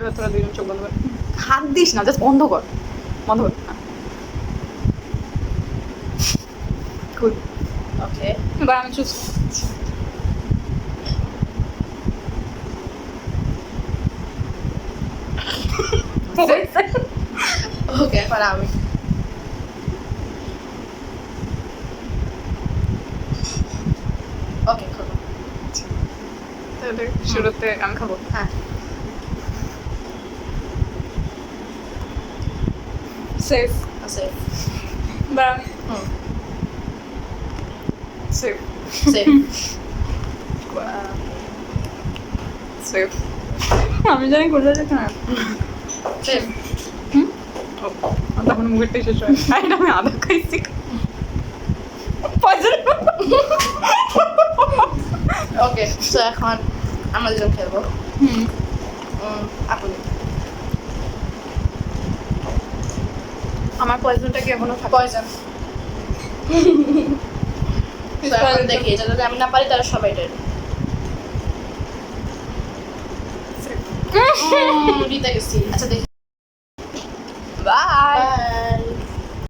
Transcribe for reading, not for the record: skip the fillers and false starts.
এবার তোরা দুজন চোখ বন্ধ কর, হাত দিস না, জাস্ট বন্ধ কর, বন্ধ কর। খুল। ওকে এবার আমি চুজ ওকে এখন আমি ওকে খোলো তাহলে শুরুতে আমি খাবো। হ্যাঁ সেফ। আছে এবার আমি হুম সেফ সেফ সেফ। আমি জানি কোনটা যেতে না। সেফ তখন মুখের টেস্ট শেষ হয়, এটা আমি আদা খাইছি। পয়জন। ওকে সো এখন আমরা দুজন খেলবো হুম। আপনি আমার পয়জনটা কি এখনো থাকে? পয়জন এখন দেখি এটা যদি আমি না পারি তাহলে সবাই ডেড জিতে গেছি আচ্ছা দেখি